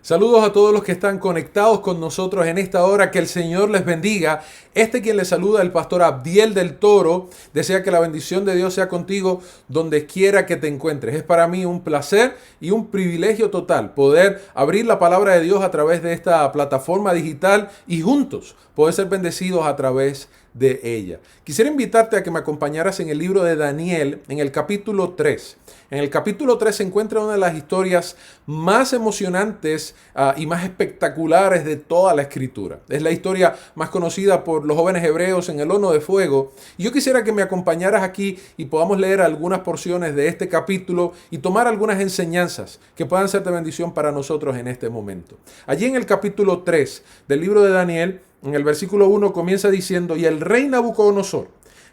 Saludos a todos los que están conectados con nosotros en esta hora. Que el Señor les bendiga. Quien les saluda, el pastor Abdiel del Toro, desea que la bendición de Dios sea contigo donde quiera que te encuentres. Es para mí un placer y un privilegio total poder abrir la palabra de Dios a través de esta plataforma digital y juntos poder ser bendecidos a través de ella. Quisiera invitarte a que me acompañaras en el libro de Daniel, en el capítulo 3. En el capítulo 3 se encuentra una de las historias más emocionantes y más espectaculares de toda la escritura. Es la historia más conocida por los jóvenes hebreos en el horno de fuego. Y yo quisiera que me acompañaras aquí y podamos leer algunas porciones de este capítulo y tomar algunas enseñanzas que puedan ser de bendición para nosotros en este momento. Allí en el capítulo 3 del libro de Daniel, en el versículo 1 comienza diciendo: y el rey Nabucodonosor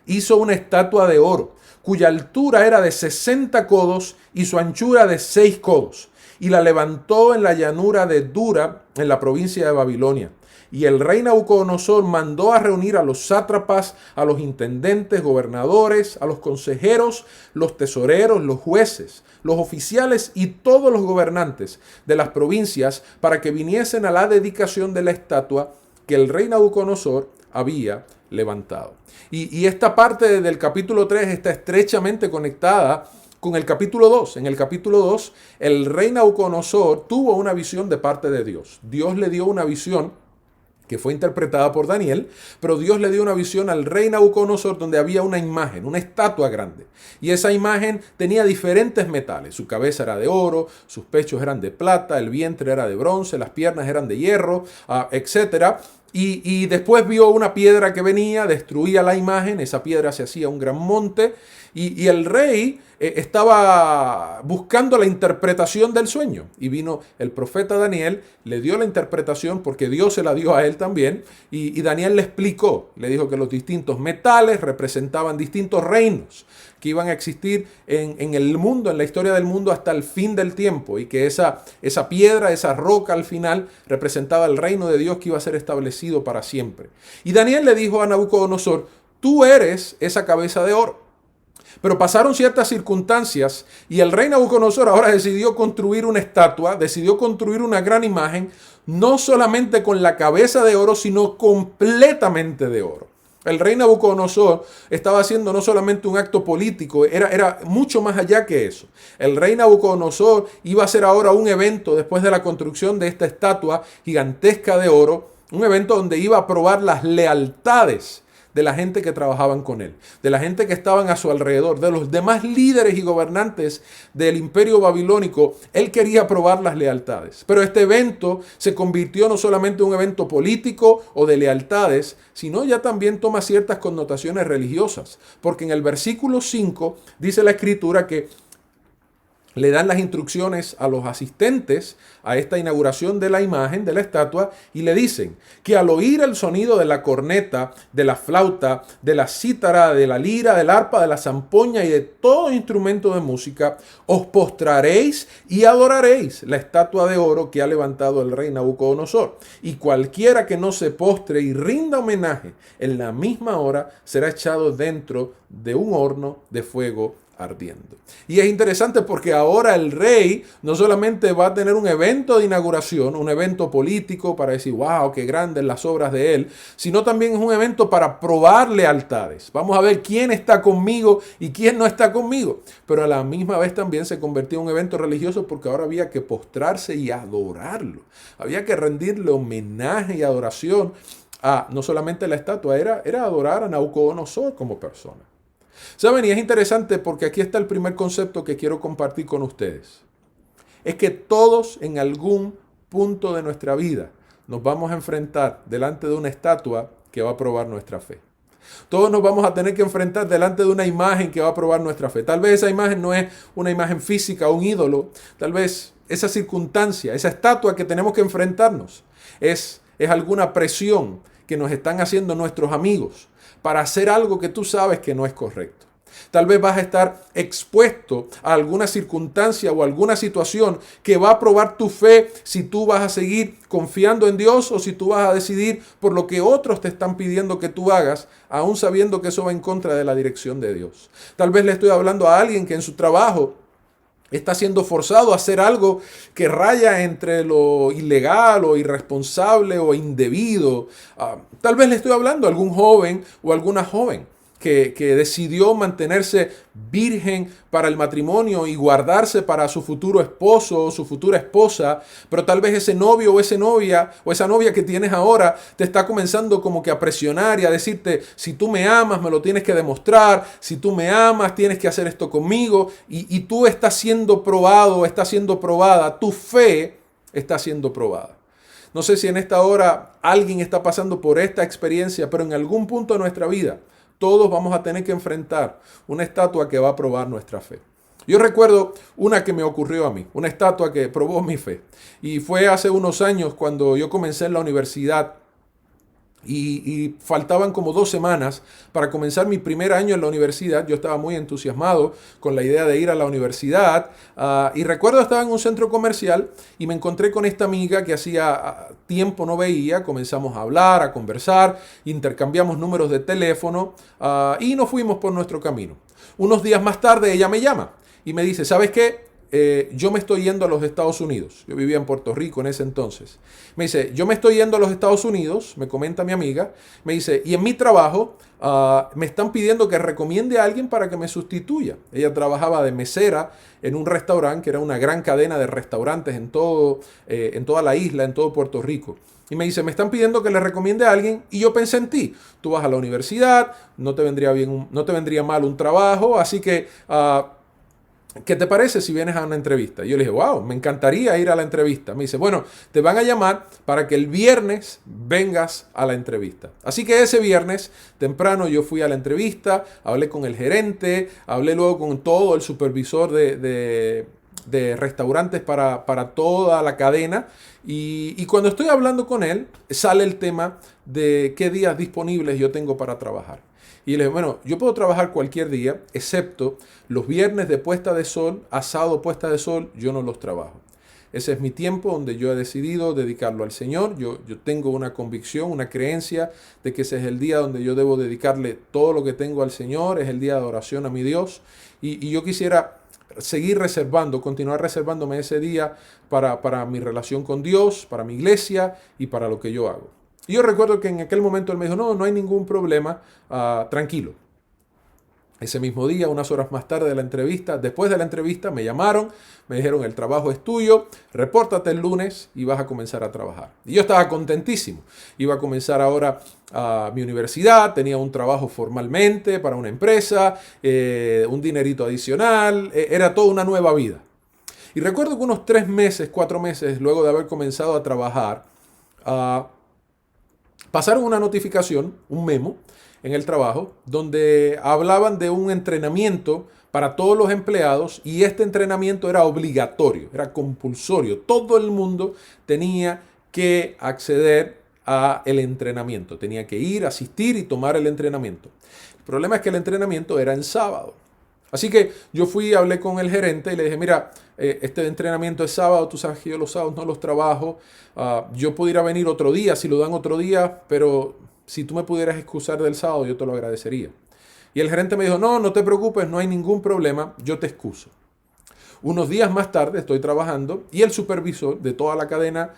hizo una estatua de oro, cuya altura era de 60 codos y su anchura de 6 codos, y la levantó en la llanura de Dura, en la provincia de Babilonia. Y el rey Nabucodonosor mandó a reunir a los sátrapas, a los intendentes, gobernadores, a los consejeros, los tesoreros, los jueces, los oficiales y todos los gobernantes de las provincias para que viniesen a la dedicación de la estatua que el rey Nabucodonosor había levantado. Y esta parte del capítulo 3 está estrechamente conectada con el capítulo 2. En el capítulo 2, el rey Nabucodonosor tuvo una visión de parte de Dios. Dios le dio una visión que fue interpretada por Daniel, pero Dios le dio una visión al rey Nabucodonosor donde había una imagen, una estatua grande. Y esa imagen tenía diferentes metales. Su cabeza era de oro, sus pechos eran de plata, el vientre era de bronce, las piernas eran de hierro, etc. Y después vio una piedra que venía, destruía la imagen, esa piedra se hacía un gran monte, y el rey estaba buscando la interpretación del sueño. Y vino el profeta Daniel, le dio la interpretación porque Dios se la dio a él también, y Daniel le explicó, le dijo que los distintos metales representaban distintos reinos que iban a existir en el mundo, en la historia del mundo hasta el fin del tiempo, y que esa piedra, esa roca al final representaba el reino de Dios que iba a ser establecido para siempre. Y Daniel le dijo a Nabucodonosor: tú eres esa cabeza de oro. Pero pasaron ciertas circunstancias y el rey Nabucodonosor ahora decidió construir una estatua, decidió construir una gran imagen, no solamente con la cabeza de oro, sino completamente de oro. El rey Nabucodonosor estaba haciendo no solamente un acto político, era mucho más allá que eso. El rey Nabucodonosor iba a hacer ahora un evento después de la construcción de esta estatua gigantesca de oro, un evento donde iba a probar las lealtades de la gente que trabajaban con él, de la gente que estaban a su alrededor, de los demás líderes y gobernantes del imperio babilónico. Él quería probar las lealtades. Pero este evento se convirtió no solamente en un evento político o de lealtades, sino ya también toma ciertas connotaciones religiosas. Porque en el versículo 5 dice la escritura que le dan las instrucciones a los asistentes a esta inauguración de la imagen, de la estatua, y le dicen que al oír el sonido de la corneta, de la flauta, de la cítara, de la lira, del arpa, de la zampoña y de todo instrumento de música, os postraréis y adoraréis la estatua de oro que ha levantado el rey Nabucodonosor. Y cualquiera que no se postre y rinda homenaje en la misma hora será echado dentro de un horno de fuego ardiendo. Y es interesante porque ahora el rey no solamente va a tener un evento de inauguración, un evento político para decir, wow, qué grandes las obras de él, sino también es un evento para probar lealtades. Vamos a ver quién está conmigo y quién no está conmigo. Pero a la misma vez también se convirtió en un evento religioso porque ahora había que postrarse y adorarlo. Había que rendirle homenaje y adoración a no solamente la estatua, era adorar a Nabucodonosor como persona. ¿Saben? Y es interesante porque aquí está el primer concepto que quiero compartir con ustedes. Es que todos en algún punto de nuestra vida nos vamos a enfrentar delante de una estatua que va a probar nuestra fe. Todos nos vamos a tener que enfrentar delante de una imagen que va a probar nuestra fe. Tal vez esa imagen no es una imagen física, un ídolo. Tal vez esa circunstancia, esa estatua que tenemos que enfrentarnos es alguna presión que nos están haciendo nuestros amigos para hacer algo que tú sabes que no es correcto. Tal vez vas a estar expuesto a alguna circunstancia o alguna situación que va a probar tu fe si tú vas a seguir confiando en Dios o si tú vas a decidir por lo que otros te están pidiendo que tú hagas, aún sabiendo que eso va en contra de la dirección de Dios. Tal vez le estoy hablando a alguien que en su trabajo está siendo forzado a hacer algo que raya entre lo ilegal o irresponsable o indebido. Tal vez le estoy hablando a algún joven o alguna joven que decidió mantenerse virgen para el matrimonio y guardarse para su futuro esposo o su futura esposa, pero tal vez ese novio o esa novia que tienes ahora te está comenzando como que a presionar y a decirte, si tú me amas me lo tienes que demostrar, si tú me amas tienes que hacer esto conmigo, y tú estás siendo probado, estás siendo probada, tu fe está siendo probada. No sé si en esta hora alguien está pasando por esta experiencia, pero en algún punto de nuestra vida todos vamos a tener que enfrentar una estatua que va a probar nuestra fe. Yo recuerdo una que me ocurrió a mí, una estatua que probó mi fe. Y fue hace unos años cuando yo comencé en la universidad y faltaban como 2 semanas para comenzar mi primer año en la universidad. Yo estaba muy entusiasmado con la idea de ir a la universidad. Y recuerdo estaba en un centro comercial y me encontré con esta amiga que hacía tiempo no veía. Comenzamos a hablar, a conversar, intercambiamos números de teléfono y nos fuimos por nuestro camino. Unos días más tarde ella me llama y me dice, ¿sabes qué? Yo me estoy yendo a los Estados Unidos. Yo vivía en Puerto Rico en ese entonces. Me dice, yo me estoy yendo a los Estados Unidos, me comenta mi amiga. Me dice, y en mi trabajo me están pidiendo que recomiende a alguien para que me sustituya. Ella trabajaba de mesera en un restaurante, que era una gran cadena de restaurantes en toda la isla, en todo Puerto Rico. Y me dice, me están pidiendo que le recomiende a alguien y yo pensé en ti. Tú vas a la universidad, no te vendría mal un trabajo, así que ¿qué te parece si vienes a una entrevista? Y yo le dije, wow, me encantaría ir a la entrevista. Me dice, bueno, te van a llamar para que el viernes vengas a la entrevista. Así que ese viernes temprano yo fui a la entrevista, hablé con el gerente, hablé luego con todo el supervisor de restaurantes para toda la cadena. Y cuando estoy hablando con él, sale el tema de qué días disponibles yo tengo para trabajar. Y le dije, bueno, yo puedo trabajar cualquier día, excepto los viernes de puesta de sol, asado puesta de sol, yo no los trabajo. Ese es mi tiempo donde yo he decidido dedicarlo al Señor. Yo tengo una convicción, una creencia de que ese es el día donde yo debo dedicarle todo lo que tengo al Señor, es el día de oración a mi Dios. Y yo quisiera seguir continuar reservándome ese día para mi relación con Dios, para mi iglesia y para lo que yo hago. Y yo recuerdo que en aquel momento él me dijo, no hay ningún problema, tranquilo. Ese mismo día, unas horas más tarde de la entrevista, después de la entrevista me llamaron, me dijeron, el trabajo es tuyo, repórtate el lunes y vas a comenzar a trabajar. Y yo estaba contentísimo. Iba a comenzar ahora a mi universidad, tenía un trabajo formalmente para una empresa, un dinerito adicional, era toda una nueva vida. Y recuerdo que unos 3 meses, 4 meses, luego de haber comenzado a trabajar, pasaron una notificación, un memo, en el trabajo, donde hablaban de un entrenamiento para todos los empleados y este entrenamiento era obligatorio, era compulsorio. Todo el mundo tenía que acceder a el entrenamiento, tenía que ir, asistir y tomar el entrenamiento. El problema es que el entrenamiento era en sábado. Así que yo fui y hablé con el gerente y le dije, mira, este entrenamiento es sábado, tú sabes que yo los sábados no los trabajo, yo pudiera venir otro día, si lo dan otro día, pero si tú me pudieras excusar del sábado, yo te lo agradecería. Y el gerente me dijo, no te preocupes, no hay ningún problema, yo te excuso. Unos días más tarde estoy trabajando y el supervisor de toda la cadena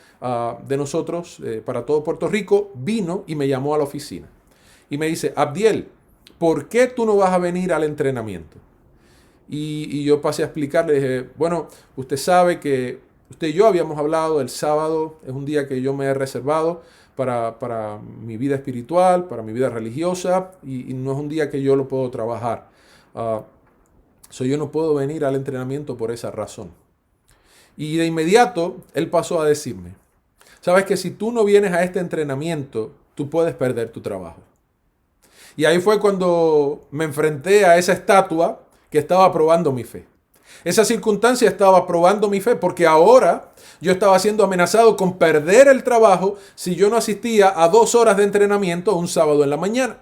de nosotros, para todo Puerto Rico, vino y me llamó a la oficina. Y me dice, Abdiel, ¿por qué tú no vas a venir al entrenamiento? Y yo pasé a explicarle, dije, bueno, usted sabe que usted y yo habíamos hablado, el sábado es un día que yo me he reservado para mi vida espiritual, para mi vida religiosa, y no es un día que yo lo puedo trabajar. Yo no puedo venir al entrenamiento por esa razón. Y de inmediato, él pasó a decirme, sabes que si tú no vienes a este entrenamiento, tú puedes perder tu trabajo. Y ahí fue cuando me enfrenté a esa estatua que estaba probando mi fe. Esa circunstancia estaba probando mi fe porque ahora yo estaba siendo amenazado con perder el trabajo si yo no asistía a 2 horas de entrenamiento un sábado en la mañana.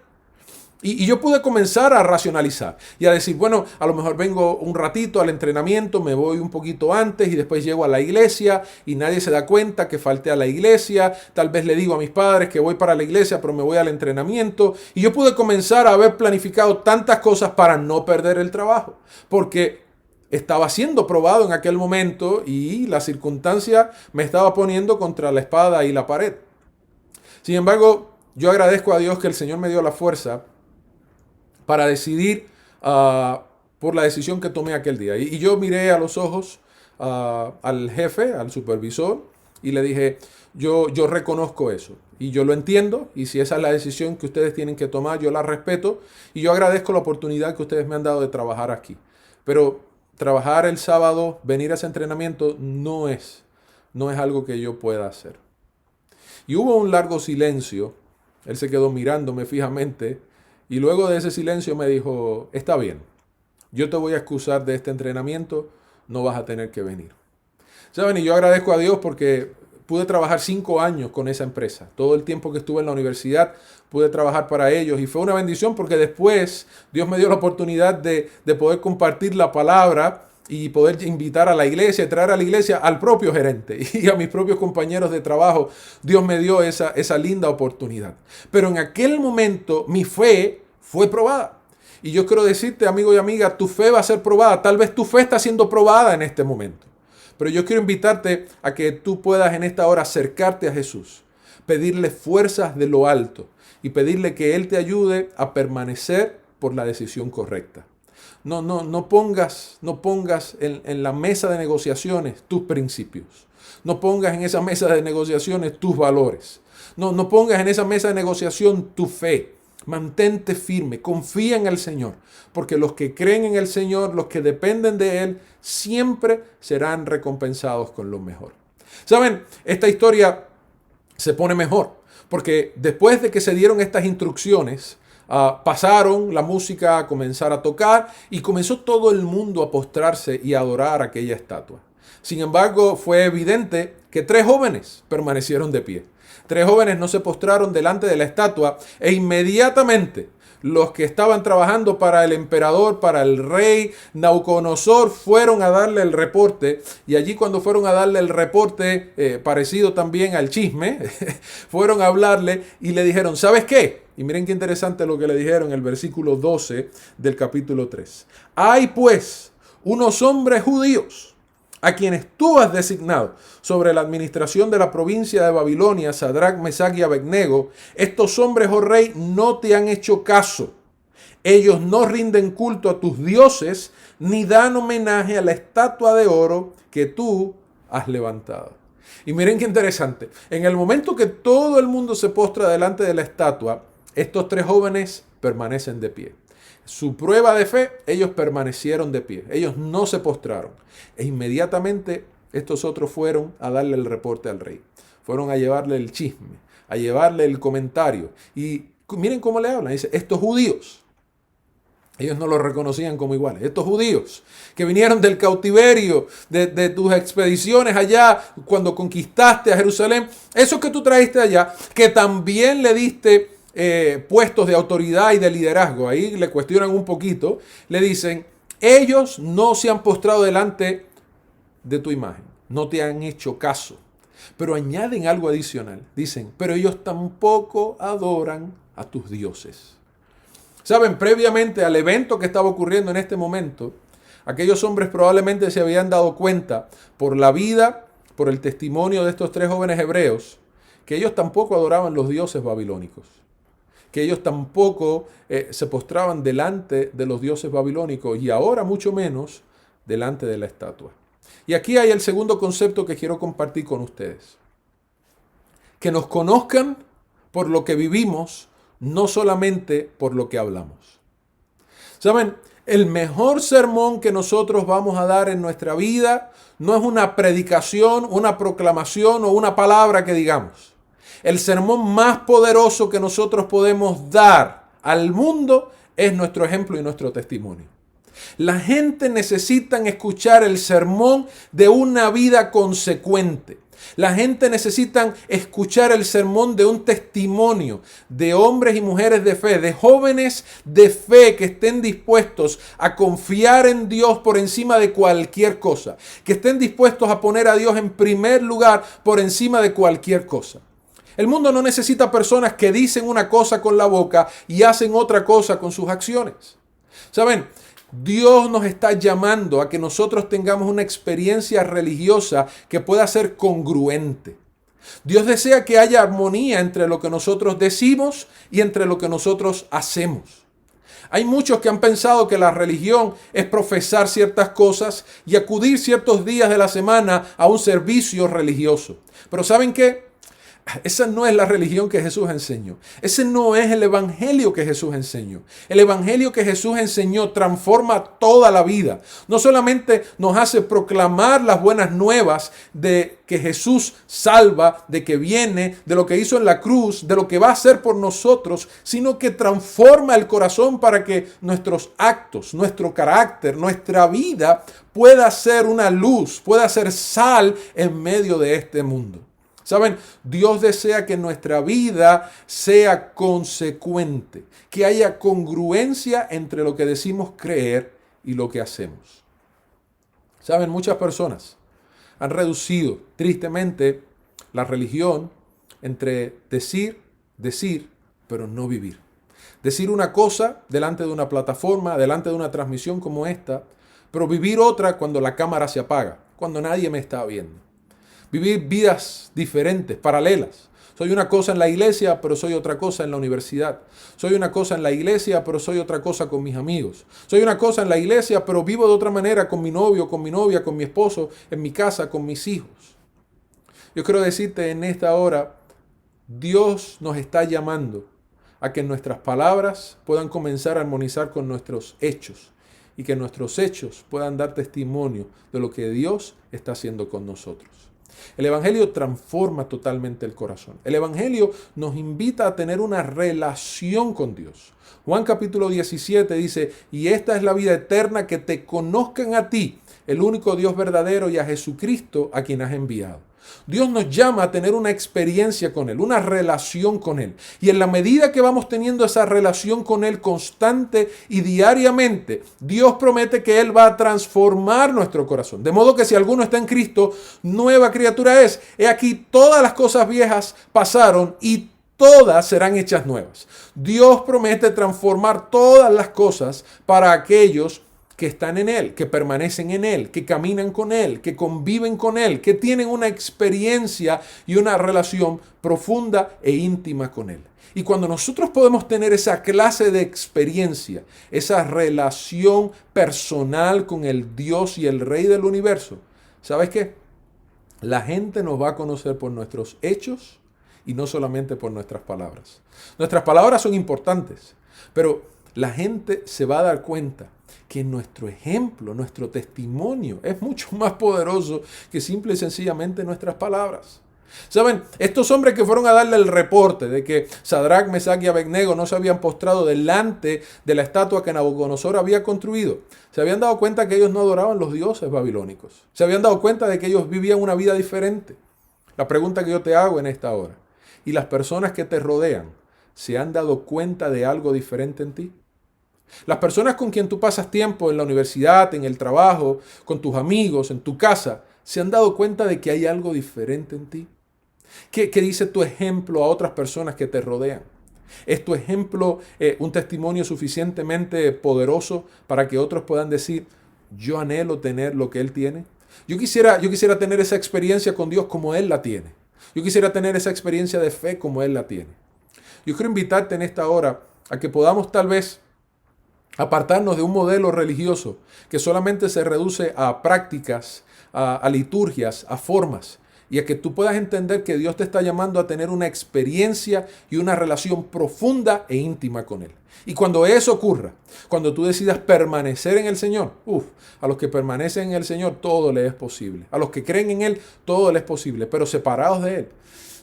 Y yo pude comenzar a racionalizar y a decir, bueno, a lo mejor vengo un ratito al entrenamiento, me voy un poquito antes y después llego a la iglesia y nadie se da cuenta que falté a la iglesia. Tal vez le digo a mis padres que voy para la iglesia, pero me voy al entrenamiento. Y yo pude comenzar a haber planificado tantas cosas para no perder el trabajo. Porque estaba siendo probado en aquel momento y la circunstancia me estaba poniendo contra la espada y la pared. Sin embargo, yo agradezco a Dios que el Señor me dio la fuerza para decidir por la decisión que tomé aquel día. Y yo miré a los ojos al jefe, al supervisor, y le dije, yo reconozco eso y yo lo entiendo, y si esa es la decisión que ustedes tienen que tomar, yo la respeto, y yo agradezco la oportunidad que ustedes me han dado de trabajar aquí. Pero trabajar el sábado, venir a ese entrenamiento, no es algo que yo pueda hacer. Y hubo un largo silencio. Él se quedó mirándome fijamente y luego de ese silencio me dijo, está bien, yo te voy a excusar de este entrenamiento, no vas a tener que venir. ¿Saben? Y yo agradezco a Dios porque pude trabajar 5 años con esa empresa. Todo el tiempo que estuve en la universidad pude trabajar para ellos y fue una bendición porque después Dios me dio la oportunidad de poder compartir la palabra y poder invitar a la iglesia, traer a la iglesia al propio gerente y a mis propios compañeros de trabajo. Dios me dio esa linda oportunidad. Pero en aquel momento mi fe fue probada. Y yo quiero decirte, amigo y amiga, tu fe va a ser probada. Tal vez tu fe está siendo probada en este momento. Pero yo quiero invitarte a que tú puedas en esta hora acercarte a Jesús, pedirle fuerzas de lo alto y pedirle que Él te ayude a permanecer por la decisión correcta. No pongas en la mesa de negociaciones tus principios. No pongas en esa mesa de negociaciones tus valores. No pongas en esa mesa de negociación tu fe. Mantente firme, confía en el Señor, porque los que creen en el Señor, los que dependen de Él, siempre serán recompensados con lo mejor. ¿Saben? Esta historia se pone mejor, porque después de que se dieron estas instrucciones, pasaron la música a comenzar a tocar y comenzó todo el mundo a postrarse y a adorar aquella estatua. Sin embargo, fue evidente que 3 jóvenes permanecieron de pie. 3 jóvenes no se postraron delante de la estatua e inmediatamente los que estaban trabajando para el emperador, para el rey Nabucodonosor, fueron a darle el reporte. Y allí cuando fueron a darle el reporte, parecido también al chisme, fueron a hablarle y le dijeron, ¿sabes qué? Y miren qué interesante lo que le dijeron en el versículo 12 del capítulo 3. Hay pues unos hombres judíos a quienes tú has designado sobre la administración de la provincia de Babilonia, Sadrach, Mesach y Abednego. Estos hombres, oh rey, no te han hecho caso. Ellos no rinden culto a tus dioses, ni dan homenaje a la estatua de oro que tú has levantado. Y miren qué interesante. En el momento que todo el mundo se postra delante de la estatua, estos 3 jóvenes permanecen de pie. Su prueba de fe, ellos permanecieron de pie. Ellos no se postraron. E inmediatamente estos otros fueron a darle el reporte al rey. Fueron a llevarle el chisme, a llevarle el comentario. Y miren cómo le hablan. Dice, estos judíos, ellos no los reconocían como iguales. Estos judíos que vinieron del cautiverio, de tus expediciones allá, cuando conquistaste a Jerusalén, esos que tú traíste allá, que también le diste puestos de autoridad y de liderazgo. Ahí le cuestionan un poquito. Le dicen, ellos no se han postrado delante de tu imagen. No te han hecho caso. Pero añaden algo adicional. Dicen, pero ellos tampoco adoran a tus dioses. Saben, previamente al evento que estaba ocurriendo en este momento, aquellos hombres probablemente se habían dado cuenta por la vida, por el testimonio de estos 3 jóvenes hebreos, que ellos tampoco adoraban los dioses babilónicos. Que ellos tampoco se postraban delante de los dioses babilónicos y ahora mucho menos delante de la estatua. Y aquí hay el segundo concepto que quiero compartir con ustedes. Que nos conozcan por lo que vivimos, no solamente por lo que hablamos. ¿Saben? El mejor sermón que nosotros vamos a dar en nuestra vida no es una predicación, una proclamación o una palabra que digamos. El sermón más poderoso que nosotros podemos dar al mundo es nuestro ejemplo y nuestro testimonio. La gente necesita escuchar el sermón de una vida consecuente. La gente necesita escuchar el sermón de un testimonio de hombres y mujeres de fe, de jóvenes de fe que estén dispuestos a confiar en Dios por encima de cualquier cosa, que estén dispuestos a poner a Dios en primer lugar por encima de cualquier cosa. El mundo no necesita personas que dicen una cosa con la boca y hacen otra cosa con sus acciones. ¿Saben? Dios nos está llamando a que nosotros tengamos una experiencia religiosa que pueda ser congruente. Dios desea que haya armonía entre lo que nosotros decimos y entre lo que nosotros hacemos. Hay muchos que han pensado que la religión es profesar ciertas cosas y acudir ciertos días de la semana a un servicio religioso. Pero ¿saben qué? Esa no es la religión que Jesús enseñó. Ese no es el evangelio que Jesús enseñó. El evangelio que Jesús enseñó transforma toda la vida. No solamente nos hace proclamar las buenas nuevas de que Jesús salva, de que viene, de lo que hizo en la cruz, de lo que va a hacer por nosotros, sino que transforma el corazón para que nuestros actos, nuestro carácter, nuestra vida pueda ser una luz, pueda ser sal en medio de este mundo. ¿Saben? Dios desea que nuestra vida sea consecuente, que haya congruencia entre lo que decimos creer y lo que hacemos. ¿Saben? Muchas personas han reducido tristemente la religión entre decir, pero no vivir. Decir una cosa delante de una plataforma, delante de una transmisión como esta, pero vivir otra cuando la cámara se apaga, cuando nadie me está viendo. Vivir vidas diferentes, paralelas. Soy una cosa en la iglesia, pero soy otra cosa en la universidad. Soy una cosa en la iglesia, pero soy otra cosa con mis amigos. Soy una cosa en la iglesia, pero vivo de otra manera con mi novio, con mi novia, con mi esposo, en mi casa, con mis hijos. Yo quiero decirte en esta hora, Dios nos está llamando a que nuestras palabras puedan comenzar a armonizar con nuestros hechos y que nuestros hechos puedan dar testimonio de lo que Dios está haciendo con nosotros. El evangelio transforma totalmente el corazón. El evangelio nos invita a tener una relación con Dios. Juan capítulo 17 dice, y esta es la vida eterna, que te conozcan a ti, el único Dios verdadero, y a Jesucristo a quien has enviado. Dios nos llama a tener una experiencia con Él, una relación con Él. Y en la medida que vamos teniendo esa relación con Él constante y diariamente, Dios promete que Él va a transformar nuestro corazón. De modo que si alguno está en Cristo, nueva criatura es. He aquí, todas las cosas viejas pasaron y todas serán hechas nuevas. Dios promete transformar todas las cosas para aquellos que están en Él, que permanecen en Él, que caminan con Él, que conviven con Él, que tienen una experiencia y una relación profunda e íntima con Él. Y cuando nosotros podemos tener esa clase de experiencia, esa relación personal con el Dios y el Rey del universo, ¿sabes qué? La gente nos va a conocer por nuestros hechos y no solamente por nuestras palabras. Nuestras palabras son importantes, pero la gente se va a dar cuenta que nuestro ejemplo, nuestro testimonio es mucho más poderoso que simple y sencillamente nuestras palabras. ¿Saben? Estos hombres que fueron a darle el reporte de que Sadrac, Mesach y Abednego no se habían postrado delante de la estatua que Nabucodonosor había construido, se habían dado cuenta que ellos no adoraban los dioses babilónicos. Se habían dado cuenta de que ellos vivían una vida diferente. La pregunta que yo te hago en esta hora, ¿y las personas que te rodean se han dado cuenta de algo diferente en ti? Las personas con quien tú pasas tiempo en la universidad, en el trabajo, con tus amigos, en tu casa, ¿se han dado cuenta de que hay algo diferente en ti? ¿Qué dice tu ejemplo a otras personas que te rodean? ¿Es tu ejemplo un testimonio suficientemente poderoso para que otros puedan decir, yo anhelo tener lo que Él tiene? Yo quisiera tener esa experiencia con Dios como Él la tiene. Yo quisiera tener esa experiencia de fe como Él la tiene. Yo quiero invitarte en esta hora a que podamos tal vez apartarnos de un modelo religioso que solamente se reduce a prácticas, a liturgias, a formas, y a que tú puedas entender que Dios te está llamando a tener una experiencia y una relación profunda e íntima con Él. Y cuando eso ocurra, cuando tú decidas permanecer en el Señor, a los que permanecen en el Señor todo les es posible. A los que creen en Él todo les es posible, pero separados de Él,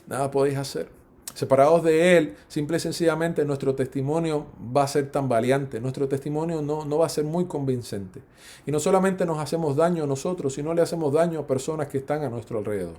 nada podéis hacer. Separados de Él, simple y sencillamente nuestro testimonio va a ser tambaleante, nuestro testimonio no va a ser muy convincente. Y no solamente nos hacemos daño a nosotros, sino le hacemos daño a personas que están a nuestro alrededor.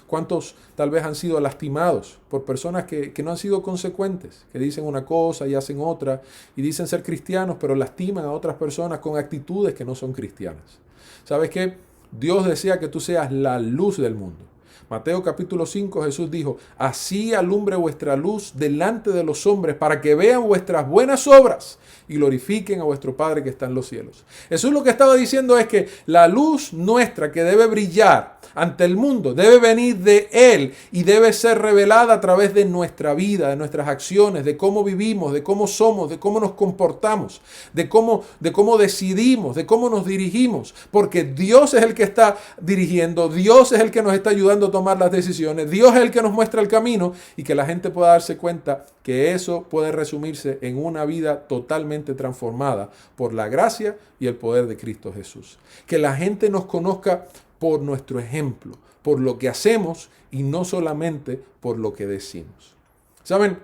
¿Cuántos tal vez han sido lastimados por personas que no han sido consecuentes, que dicen una cosa y hacen otra, y dicen ser cristianos, pero lastiman a otras personas con actitudes que no son cristianas? ¿Sabes qué? Dios desea que tú seas la luz del mundo. Mateo capítulo 5, Jesús dijo, así alumbre vuestra luz delante de los hombres para que vean vuestras buenas obras y glorifiquen a vuestro Padre que está en los cielos. Jesús lo que estaba diciendo es que la luz nuestra que debe brillar ante el mundo debe venir de Él y debe ser revelada a través de nuestra vida, de nuestras acciones, de cómo vivimos, de cómo somos, de cómo nos comportamos, de cómo decidimos, de cómo nos dirigimos, porque Dios es el que está dirigiendo, Dios es el que nos está ayudando a tomar las decisiones, Dios es el que nos muestra el camino y que la gente pueda darse cuenta que eso puede resumirse en una vida totalmente transformada por la gracia y el poder de Cristo Jesús. Que la gente nos conozca por nuestro ejemplo, por lo que hacemos y no solamente por lo que decimos. ¿Saben?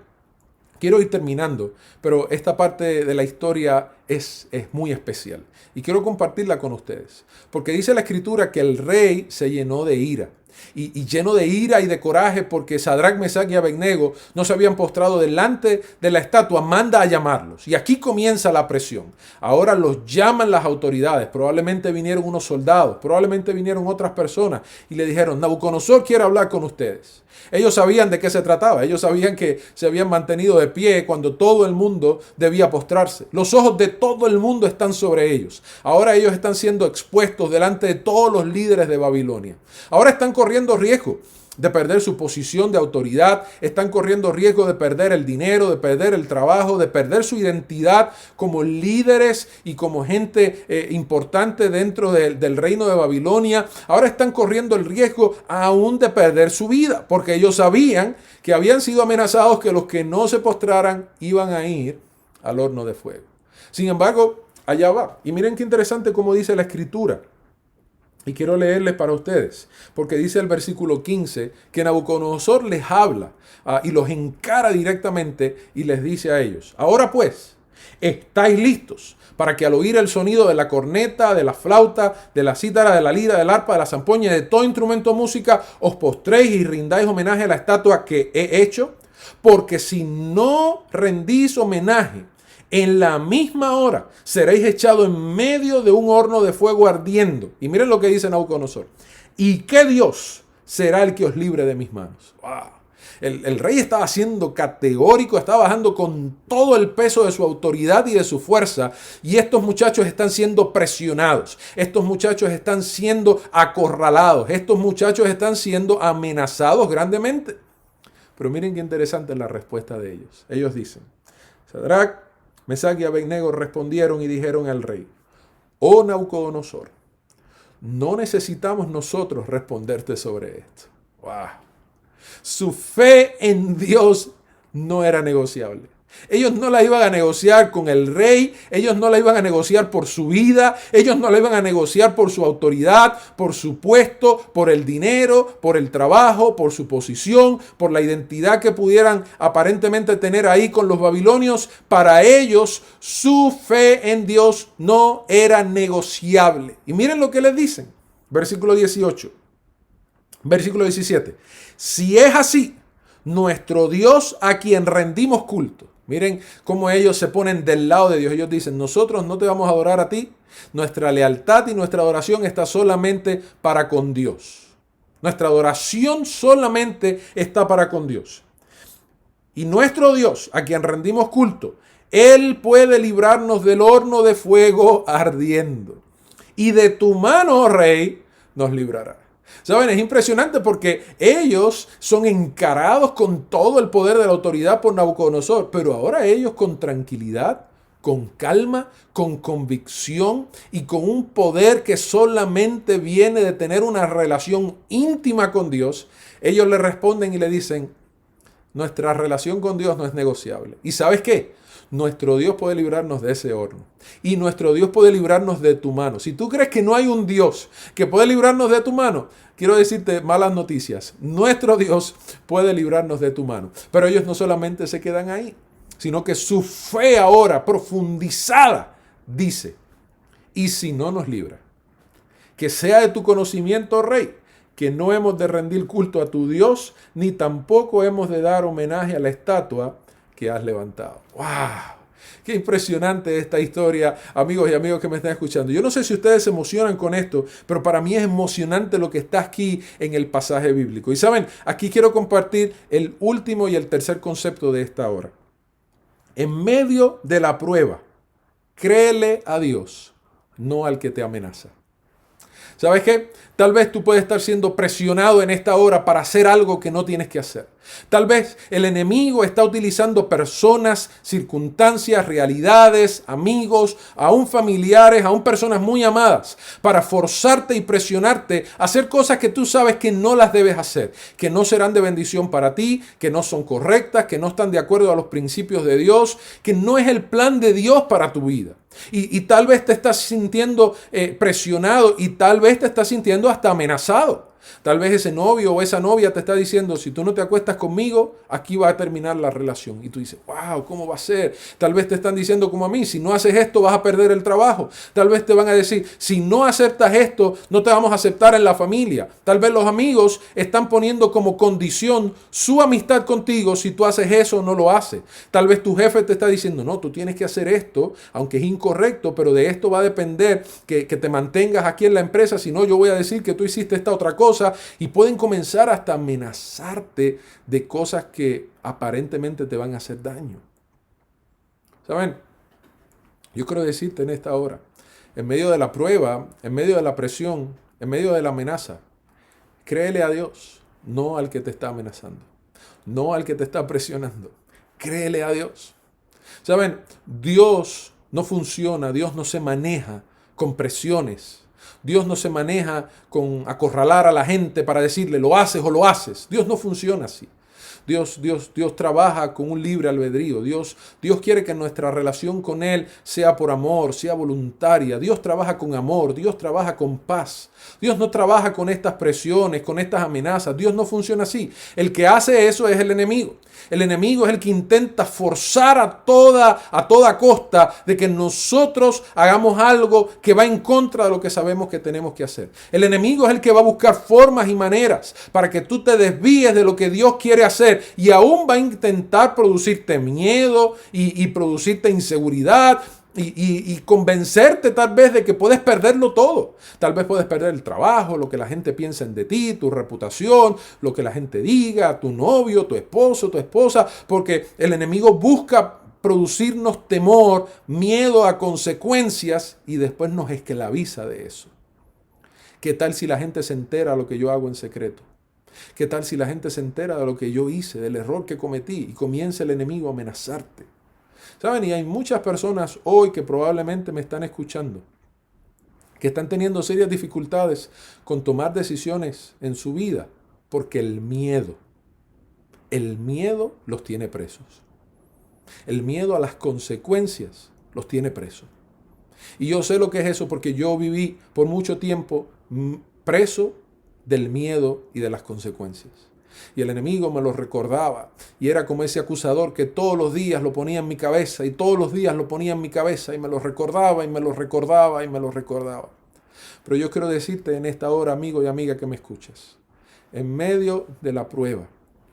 Quiero ir terminando, pero esta parte de la historia es muy especial y quiero compartirla con ustedes, porque dice la Escritura que el rey se llenó de ira. Y lleno de ira y de coraje porque Sadrac, Mesach y Abednego no se habían postrado delante de la estatua, manda a llamarlos. Y aquí comienza la presión. Ahora los llaman las autoridades. Probablemente vinieron unos soldados, probablemente vinieron otras personas y le dijeron, Nabucodonosor quiere hablar con ustedes. Ellos sabían de qué se trataba. Ellos sabían que se habían mantenido de pie cuando todo el mundo debía postrarse. Los ojos de todo el mundo están sobre ellos. Ahora ellos están siendo expuestos delante de todos los líderes de Babilonia. Ahora están corriendo riesgo de perder su posición de autoridad, están corriendo riesgo de perder el dinero, de perder el trabajo, de perder su identidad como líderes y como gente importante dentro del reino de Babilonia. Ahora están corriendo el riesgo aún de perder su vida, porque ellos sabían que habían sido amenazados que los que no se postraran iban a ir al horno de fuego. Sin embargo, allá va. Y miren qué interesante cómo dice la Escritura. Y quiero leerles para ustedes, porque dice el versículo 15 que Nabucodonosor les habla y los encara directamente y les dice a ellos, ahora pues, estáis listos para que al oír el sonido de la corneta, de la flauta, de la cítara, de la lira, del arpa, de la zampoña, de todo instrumento de música, os postréis y rindáis homenaje a la estatua que he hecho, porque si no rendís homenaje, en la misma hora seréis echados en medio de un horno de fuego ardiendo. Y miren lo que dice Nabucodonosor. ¿Y qué Dios será el que os libre de mis manos? ¡Wow! El rey estaba siendo categórico, estaba bajando con todo el peso de su autoridad y de su fuerza. Y estos muchachos están siendo presionados. Estos muchachos están siendo acorralados. Estos muchachos están siendo amenazados grandemente. Pero miren qué interesante es la respuesta de ellos. Ellos dicen, Sadrac, Mesach y Abednego respondieron y dijeron al rey, oh Nabucodonosor, no necesitamos nosotros responderte sobre esto. ¡Wow! Su fe en Dios no era negociable. Ellos no la iban a negociar con el rey, ellos no la iban a negociar por su vida, ellos no la iban a negociar por su autoridad, por su puesto, por el dinero, por el trabajo, por su posición, por la identidad que pudieran aparentemente tener ahí con los babilonios. Para ellos, su fe en Dios no era negociable. Y miren lo que les dicen. Versículo 18. Versículo 17. Si es así, nuestro Dios a quien rendimos culto. Miren cómo ellos se ponen del lado de Dios. Ellos dicen, nosotros no te vamos a adorar a ti. Nuestra lealtad y nuestra adoración está solamente para con Dios. Nuestra adoración solamente está para con Dios. Y nuestro Dios, a quien rendimos culto, Él puede librarnos del horno de fuego ardiendo. Y de tu mano, oh rey, nos librará. ¿Saben? Es impresionante porque ellos son encarados con todo el poder de la autoridad por Nabucodonosor, pero ahora ellos con tranquilidad, con calma, con convicción y con un poder que solamente viene de tener una relación íntima con Dios, ellos le responden y le dicen, nuestra relación con Dios no es negociable. ¿Y sabes qué? Nuestro Dios puede librarnos de ese horno. Y nuestro Dios puede librarnos de tu mano. Si tú crees que no hay un Dios que puede librarnos de tu mano, quiero decirte malas noticias. Nuestro Dios puede librarnos de tu mano. Pero ellos no solamente se quedan ahí, sino que su fe ahora profundizada dice, y si no nos libra, que sea de tu conocimiento, rey, que no hemos de rendir culto a tu Dios, ni tampoco hemos de dar homenaje a la estatua que has levantado. ¡Wow! Qué impresionante esta historia, amigos y amigos que me están escuchando. Yo no sé si ustedes se emocionan con esto, pero para mí es emocionante lo que está aquí en el pasaje bíblico. Y saben, aquí quiero compartir el último y el tercer concepto de esta hora. En medio de la prueba, créele a Dios, no al que te amenaza. ¿Sabes qué? Tal vez tú puedes estar siendo presionado en esta hora para hacer algo que no tienes que hacer. Tal vez el enemigo está utilizando personas, circunstancias, realidades, amigos, aún familiares, aún personas muy amadas, para forzarte y presionarte a hacer cosas que tú sabes que no las debes hacer, que no serán de bendición para ti, que no son correctas, que no están de acuerdo a los principios de Dios, que no es el plan de Dios para tu vida. Y tal vez te estás sintiendo presionado y tal vez te estás sintiendo hasta amenazado. Tal vez ese novio o esa novia te está diciendo, si tú no te acuestas conmigo, aquí va a terminar la relación. Y tú dices, wow, ¿cómo va a ser? Tal vez te están diciendo como a mí, si no haces esto vas a perder el trabajo. Tal vez te van a decir, si no aceptas esto, no te vamos a aceptar en la familia. Tal vez los amigos están poniendo como condición su amistad contigo, si tú haces eso o no lo haces. Tal vez tu jefe te está diciendo, no, tú tienes que hacer esto, aunque es incorrecto, pero de esto va a depender que te mantengas aquí en la empresa, si no yo voy a decir que tú hiciste esta otra cosa. Y pueden comenzar hasta amenazarte de cosas que aparentemente te van a hacer daño. ¿Saben? Yo quiero decirte en esta hora, en medio de la prueba, en medio de la presión, en medio de la amenaza, créele a Dios, no al que te está amenazando, no al que te está presionando. Créele a Dios. ¿Saben? Dios no funciona, Dios no se maneja con presiones. Dios no se maneja con acorralar a la gente para decirle lo haces o lo haces. Dios no funciona así. Dios trabaja con un libre albedrío. Dios quiere que nuestra relación con Él sea por amor, sea voluntaria. Dios trabaja con amor, Dios trabaja con paz. Dios no trabaja con estas presiones, con estas amenazas. Dios no funciona así. El que hace eso es el enemigo. El enemigo es el que intenta forzar a toda costa de que nosotros hagamos algo que va en contra de lo que sabemos que tenemos que hacer. El enemigo es el que va a buscar formas y maneras para que tú te desvíes de lo que Dios quiere hacer y aún va a intentar producirte miedo y producirte inseguridad. Y convencerte tal vez de que puedes perderlo todo. Tal vez puedes perder el trabajo, lo que la gente piensa de ti, tu reputación, lo que la gente diga, tu novio, tu esposo, tu esposa, porque el enemigo busca producirnos temor, miedo a consecuencias y después nos esclaviza de eso. ¿Qué tal si la gente se entera de lo que yo hago en secreto? ¿Qué tal si la gente se entera de lo que yo hice, del error que cometí y comienza el enemigo a amenazarte? ¿Saben? Y hay muchas personas hoy que probablemente me están escuchando, que están teniendo serias dificultades con tomar decisiones en su vida, porque el miedo los tiene presos. El miedo a las consecuencias los tiene presos. Y yo sé lo que es eso porque yo viví por mucho tiempo preso del miedo y de las consecuencias. Y el enemigo me lo recordaba. Y era como ese acusador que todos los días lo ponía en mi cabeza. Y todos los días lo ponía en mi cabeza. Y me lo recordaba, y me lo recordaba, y me lo recordaba. Pero yo quiero decirte en esta hora, amigo y amiga que me escuchas. En medio de la prueba,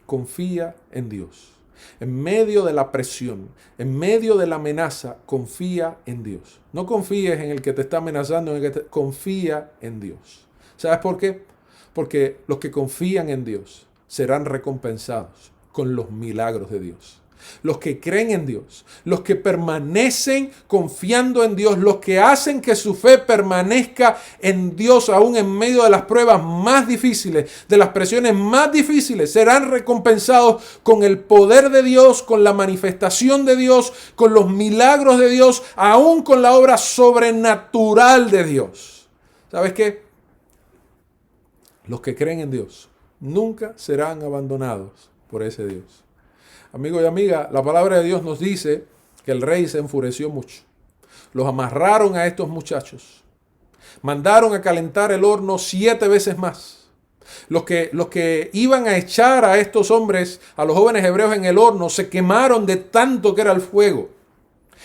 confía en Dios. En medio de la presión, en medio de la amenaza, confía en Dios. No confíes en el que te está amenazando, confía en Dios. ¿Sabes por qué? Porque los que confían en Dios serán recompensados con los milagros de Dios. Los que creen en Dios, los que permanecen confiando en Dios, los que hacen que su fe permanezca en Dios aún en medio de las pruebas más difíciles, de las presiones más difíciles, serán recompensados con el poder de Dios, con la manifestación de Dios, con los milagros de Dios, aún con la obra sobrenatural de Dios. ¿Sabes qué? Los que creen en Dios nunca serán abandonados por ese Dios. Amigo y amiga, la palabra de Dios nos dice que el rey se enfureció mucho. Los amarraron a estos muchachos. Mandaron a calentar el horno 7 veces más. Los que iban a echar a estos hombres, a los jóvenes hebreos en el horno, se quemaron de tanto que era el fuego.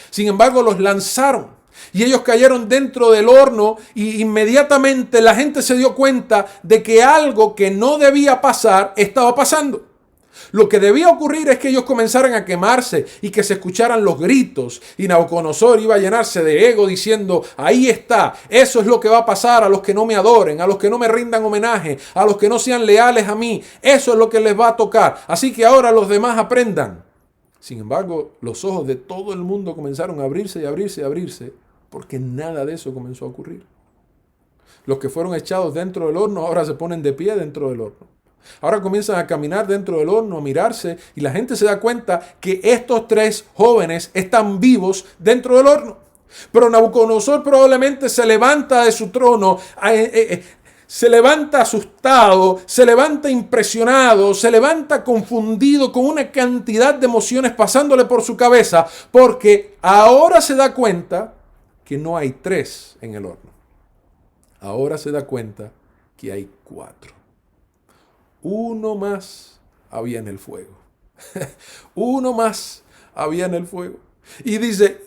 Sin embargo, los lanzaron. Y ellos cayeron dentro del horno y inmediatamente la gente se dio cuenta de que algo que no debía pasar estaba pasando. Lo que debía ocurrir es que ellos comenzaran a quemarse y que se escucharan los gritos. Y Nabucodonosor iba a llenarse de ego diciendo, ahí está, eso es lo que va a pasar a los que no me adoren, a los que no me rindan homenaje, a los que no sean leales a mí. Eso es lo que les va a tocar. Así que ahora los demás aprendan. Sin embargo, los ojos de todo el mundo comenzaron a abrirse y abrirse y abrirse, porque nada de eso comenzó a ocurrir. Los que fueron echados dentro del horno ahora se ponen de pie dentro del horno. Ahora comienzan a caminar dentro del horno, a mirarse, y la gente se da cuenta que estos tres jóvenes están vivos dentro del horno. Pero Nabucodonosor probablemente se levanta de su trono, se levanta asustado, se levanta impresionado, se levanta confundido con una cantidad de emociones pasándole por su cabeza, porque ahora se da cuenta que no hay tres en el horno. Ahora se da cuenta que hay cuatro. Uno más había en el fuego. Uno más había en el fuego. Y dice,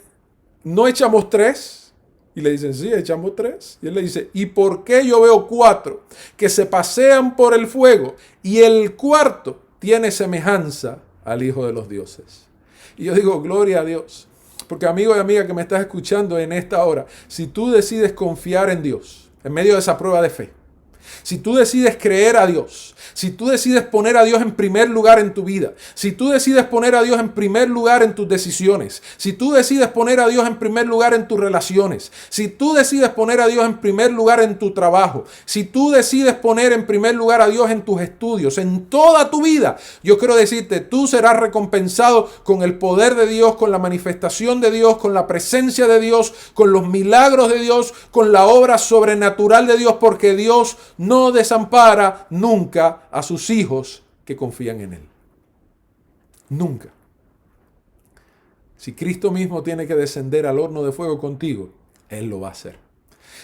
¿no echamos tres? Y le dicen, sí, echamos tres. Y él le dice, ¿y por qué yo veo cuatro que se pasean por el fuego y el cuarto tiene semejanza al Hijo de los dioses? Y yo digo, gloria a Dios. Porque amigo y amiga que me estás escuchando en esta hora, si tú decides confiar en Dios en medio de esa prueba de fe, si tú decides creer a Dios, si tú decides poner a Dios en primer lugar en tu vida, si tú decides poner a Dios en primer lugar en tus decisiones, si tú decides poner a Dios en primer lugar en tus relaciones, si tú decides poner a Dios en primer lugar en tu trabajo, si tú decides poner en primer lugar a Dios en tus estudios, en toda tu vida, yo quiero decirte, tú serás recompensado con el poder de Dios, con la manifestación de Dios, con la presencia de Dios, con los milagros de Dios, con la obra sobrenatural de Dios, porque Dios no desampara nunca a sus hijos que confían en Él. Nunca. Si Cristo mismo tiene que descender al horno de fuego contigo, Él lo va a hacer.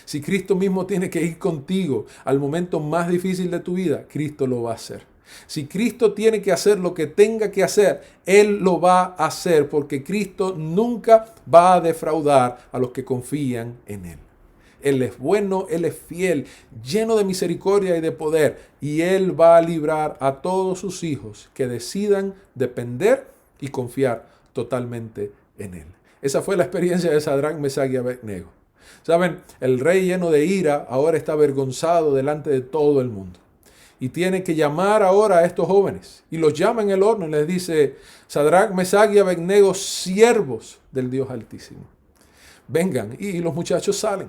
Si Cristo mismo tiene que ir contigo al momento más difícil de tu vida, Cristo lo va a hacer. Si Cristo tiene que hacer lo que tenga que hacer, Él lo va a hacer, porque Cristo nunca va a defraudar a los que confían en Él. Él es bueno, Él es fiel, lleno de misericordia y de poder, y Él va a librar a todos sus hijos que decidan depender y confiar totalmente en Él. Esa fue la experiencia de Sadrach, Mesach y Abednego. Saben, el rey lleno de ira ahora está avergonzado delante de todo el mundo. Y tiene que llamar ahora a estos jóvenes. Y los llama en el horno y les dice, Sadrach, Mesach y Abednego, siervos del Dios Altísimo. Vengan. Y los muchachos salen.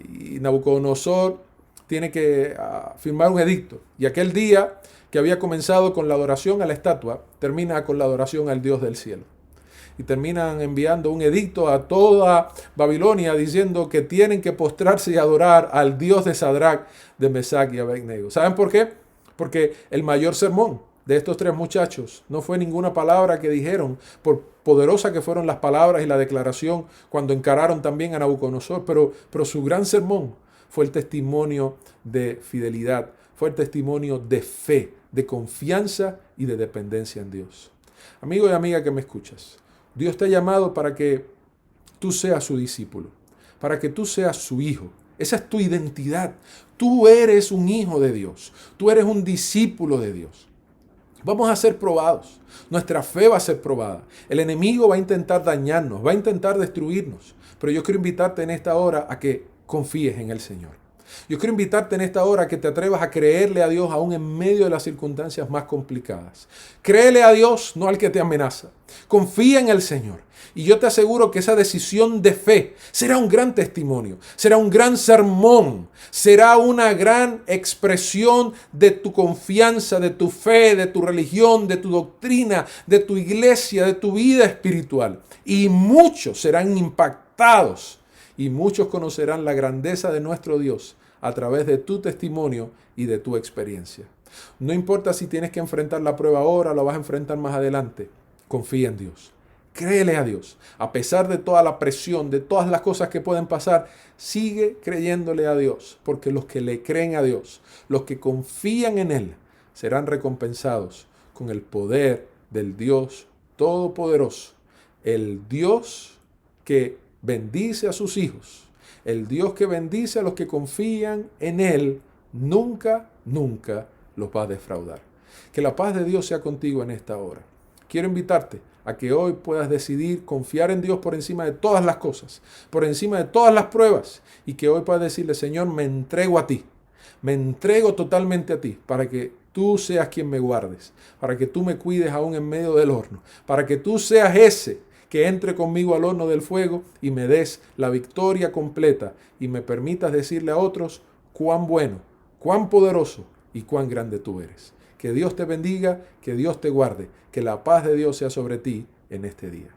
Y Nabucodonosor tiene que firmar un edicto. Y aquel día que había comenzado con la adoración a la estatua, termina con la adoración al Dios del cielo. Y terminan enviando un edicto a toda Babilonia diciendo que tienen que postrarse y adorar al Dios de Sadrach, de Mesach y Abednego. ¿Saben por qué? Porque el mayor sermón de estos tres muchachos no fue ninguna palabra que dijeron, por poderosa que fueron las palabras y la declaración cuando encararon también a Nabucodonosor, pero su gran sermón fue el testimonio de fidelidad, fue el testimonio de fe, de confianza y de dependencia en Dios. Amigo y amiga que me escuchas, Dios te ha llamado para que tú seas su discípulo, para que tú seas su hijo. Esa es tu identidad. Tú eres un hijo de Dios. Tú eres un discípulo de Dios. Vamos a ser probados. Nuestra fe va a ser probada. El enemigo va a intentar dañarnos, va a intentar destruirnos. Pero yo quiero invitarte en esta hora a que confíes en el Señor. Yo quiero invitarte en esta hora a que te atrevas a creerle a Dios aún en medio de las circunstancias más complicadas. Créele a Dios, no al que te amenaza. Confía en el Señor. Y yo te aseguro que esa decisión de fe será un gran testimonio, será un gran sermón, será una gran expresión de tu confianza, de tu fe, de tu religión, de tu doctrina, de tu iglesia, de tu vida espiritual. Y muchos serán impactados y muchos conocerán la grandeza de nuestro Dios a través de tu testimonio y de tu experiencia. No importa si tienes que enfrentar la prueba ahora o la vas a enfrentar más adelante, confía en Dios. Créele a Dios. A pesar de toda la presión, de todas las cosas que pueden pasar, sigue creyéndole a Dios, porque los que le creen a Dios, los que confían en Él, serán recompensados con el poder del Dios Todopoderoso, el Dios que bendice a sus hijos, el Dios que bendice a los que confían en Él, nunca los va a defraudar. Que la paz de Dios sea contigo en esta hora. Quiero invitarte a que hoy puedas decidir confiar en Dios por encima de todas las cosas, por encima de todas las pruebas, y que hoy puedas decirle, Señor, me entrego a ti, me entrego totalmente a ti, para que tú seas quien me guardes, para que tú me cuides aún en medio del horno, para que tú seas ese que entre conmigo al horno del fuego y me des la victoria completa y me permitas decirle a otros cuán bueno, cuán poderoso y cuán grande tú eres. Que Dios te bendiga, que Dios te guarde, que la paz de Dios sea sobre ti en este día.